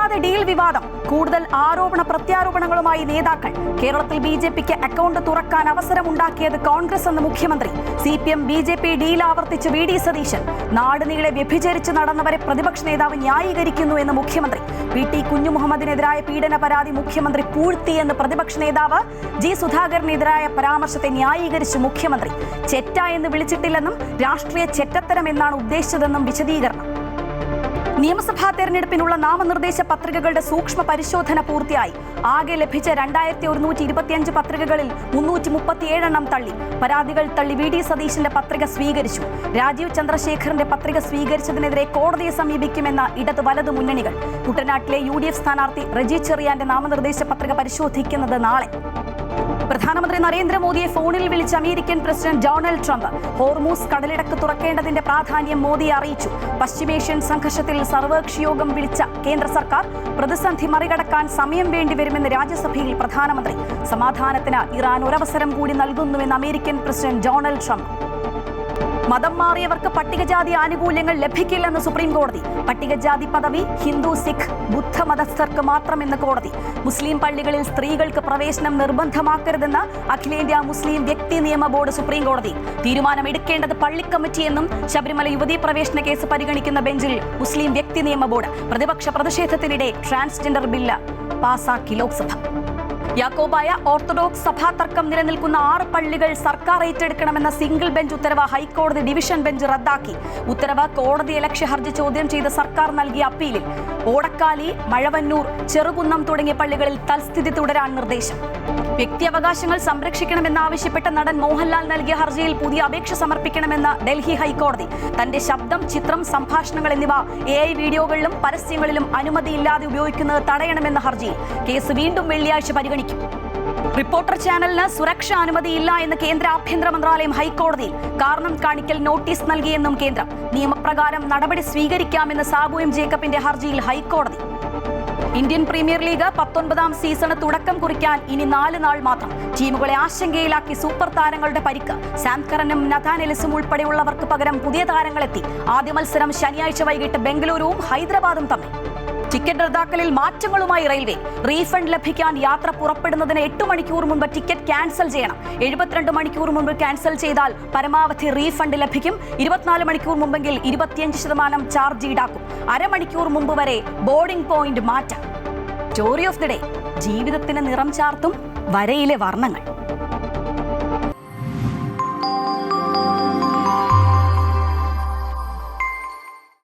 നിർത്താതെ ഡീൽ വിവാദം. കൂടുതൽ ആരോപണ പ്രത്യാരോപണങ്ങളുമായി നേതാക്കൾ. കേരളത്തിൽ ബിജെപിക്ക് അക്കൗണ്ട് തുറക്കാൻ അവസരമുണ്ടാക്കിയത് കോൺഗ്രസ് എന്ന് മുഖ്യമന്ത്രി. CPM BJP ഡീൽ ആവർത്തിച്ച് VD സതീശൻ. നാടുനീളെ വ്യഭിചരിച്ച് നടന്നവരെ പ്രതിപക്ഷ നേതാവ് ന്യായീകരിക്കുന്നു എന്ന് മുഖ്യമന്ത്രി. PT കുഞ്ഞുമുഹമ്മദിനെതിരായ പീഡന പരാതി മുഖ്യമന്ത്രി പൂഴ്ത്തിയെന്ന് പ്രതിപക്ഷ നേതാവ്. G സുധാകരനെതിരായ പരാമർശത്തെ ന്യായീകരിച്ച് മുഖ്യമന്ത്രി. ചെറ്റ എന്ന് വിളിച്ചിട്ടില്ലെന്നും രാഷ്ട്രീയ ചെറ്റത്തരം എന്നാണ് ഉദ്ദേശിച്ചതെന്നും വിശദീകരണം. നിയമസഭാ തെരഞ്ഞെടുപ്പിനുള്ള നാമനിർദ്ദേശ പത്രികകളുടെ സൂക്ഷ്മ പരിശോധന പൂർത്തിയായി. ആകെ ലഭിച്ച 2125 പത്രികകളിൽ 337 എണ്ണം തള്ളി. പരാതികൾ തള്ളി VD സതീശന്റെ പത്രിക സ്വീകരിച്ചു. രാജീവ് ചന്ദ്രശേഖറിന്റെ പത്രിക സ്വീകരിച്ചതിനെതിരെ കോടതിയെ സമീപിക്കുമെന്ന ഇടത് വലത് മുന്നണികൾ. കുട്ടനാട്ടിലെ UDF സ്ഥാനാർത്ഥി റെജി ചെറിയാന്റെ നാമനിർദ്ദേശ പത്രിക പരിശോധിക്കുന്നത് നാളെ. പ്രധാനമന്ത്രി നരേന്ദ്രമോദിയെ ഫോണിൽ വിളിച്ച American president Donald Trump. Hormuz കടലിടക്ക് തുറക്കേണ്ടതിന്റെ പ്രാധാന്യം മോദിയെ അറിയിച്ചു. പശ്ചിമേഷ്യൻ സംഘർഷത്തിൽ സർവകക്ഷി യോഗം വിളിച്ച കേന്ദ്ര സർക്കാർ പ്രതിസന്ധി മറികടക്കാൻ സമയം വേണ്ടിവരുമെന്ന് രാജ്യസഭയിൽ പ്രധാനമന്ത്രി. സമാധാനത്തിന് ഇറാൻ ഒരവസരം കൂടി നൽകുന്നുവെന്ന് അമേരിക്കൻ പ്രസിഡന്റ് ഡൊണാൾഡ് ട്രംപ്. മതം മാറിയവർക്ക് പട്ടികജാതി ആനുകൂല്യങ്ങൾ ലഭിക്കില്ലെന്ന് സുപ്രീം കോടതി. പട്ടികജാതി പദവി ഹിന്ദു, സിഖ്, ബുദ്ധ മതസ്ഥർക്ക് മാത്രമെന്ന് കോടതി. മുസ്ലിം പള്ളികളിൽ സ്ത്രീകൾക്ക് പ്രവേശനം നിർബന്ധമാക്കരുതെന്ന് അഖിലേന്ത്യാ മുസ്ലിം വ്യക്തി നിയമ ബോർഡ് സുപ്രീം കോടതി. തീരുമാനമെടുക്കേണ്ടത് പള്ളിക്കമ്മിറ്റിയെന്നും ശബരിമല യുവതീ പ്രവേശന കേസ് പരിഗണിക്കുന്ന ബെഞ്ചിൽ മുസ്ലിം വ്യക്തി നിയമ ബോർഡ്. പ്രതിപക്ഷ പ്രതിഷേധത്തിനിടെ ട്രാൻസ്ജെൻഡർ ബില്ല് പാസാക്കി ലോക്സഭ. യാക്കോബായ ഓർത്തഡോക്സ് സഭാ തർക്കം നിലനിൽക്കുന്ന 6 പള്ളികൾ സർക്കാർ ഏറ്റെടുക്കണമെന്ന സിംഗിൾ ബെഞ്ച് ഉത്തരവ് ഹൈക്കോടതി ഡിവിഷൻ ബെഞ്ച് റദ്ദാക്കി. ഉത്തരവ് കോടതിയലക്ഷ്യ ഹർജി ചോദ്യം ചെയ്ത് സർക്കാർ നൽകിയ അപ്പീലിൽ. ഓടക്കാലി, മഴവന്നൂർ, ചെറുകുന്നം തുടങ്ങിയ പള്ളികളിൽ തൽസ്ഥിതി തുടരാൻ നിർദ്ദേശം. വ്യക്തിയവകാശങ്ങൾ സംരക്ഷിക്കണമെന്നാവശ്യപ്പെട്ട നടൻ മോഹൻലാൽ നൽകിയ ഹർജിയിൽ പുതിയ അപേക്ഷ സമർപ്പിക്കണമെന്ന് ഡൽഹി ഹൈക്കോടതി. തന്റെ ശബ്ദം, ചിത്രം, സംഭാഷണങ്ങൾ എന്നിവ AI വീഡിയോകളിലും പരസ്യങ്ങളിലും അനുമതിയില്ലാതെ ഉപയോഗിക്കുന്നത് തടയണമെന്ന ഹർജിയിൽ. കേസ് വീണ്ടും വെള്ളിയാഴ്ച പരിഗണിക്കും. റിപ്പോർട്ടർ ചാനലിന് സുരക്ഷാ അനുമതിയില്ല എന്ന് കേന്ദ്ര ആഭ്യന്തര മന്ത്രാലയം ഹൈക്കോടതിയിൽ. കാരണം കാണിക്കൽ നോട്ടീസ് നൽകിയെന്നും കേന്ദ്രം. നിയമപ്രകാരം നടപടി സ്വീകരിക്കാമെന്ന് സാബു M. ജേക്കബിന്റെ ഹർജിയിൽ ഹൈക്കോടതി. ഇന്ത്യൻ പ്രീമിയർ ലീഗ് 19ാം സീസണ് തുടക്കം കുറിക്കാൻ ഇനി 4 നാൾ മാത്രം. ടീമുകളെ ആശങ്കയിലാക്കി സൂപ്പർ താരങ്ങളുടെ പരിക്ക്. സാം കറനും നഥാൻ എലിസും ഉൾപ്പെടെയുള്ളവർക്ക് പകരം പുതിയ താരങ്ങളെത്തി. ആദ്യ മത്സരം ശനിയാഴ്ച വൈകിട്ട് ബംഗളൂരുവും ഹൈദരാബാദും തമ്മിൽ. ടിക്കറ്റ് റദ്ദാക്കലിൽ മാറ്റങ്ങളുമായി റെയിൽവേ. റീഫണ്ട് ലഭിക്കാൻ യാത്ര പുറപ്പെടുന്നതിന് 8 മണിക്കൂർ മുൻപ് ടിക്കറ്റ് ക്യാൻസൽ ചെയ്യണം. 72 മണിക്കൂർ മുൻപ് ക്യാൻസൽ ചെയ്താൽ പരമാവധി റീഫണ്ട് ലഭിക്കും. 24 മണിക്കൂർ മുമ്പെങ്കിൽ 25% ചാർജ് ഈടാക്കും. അരമണിക്കൂർ മുമ്പ് വരെ ബോർഡിംഗ് പോയിന്റ് മാറ്റാം. Story of the day. ജീവിതത്തിന് നിറം ചാർത്തും വരയിലെ വർണ്ണങ്ങൾ.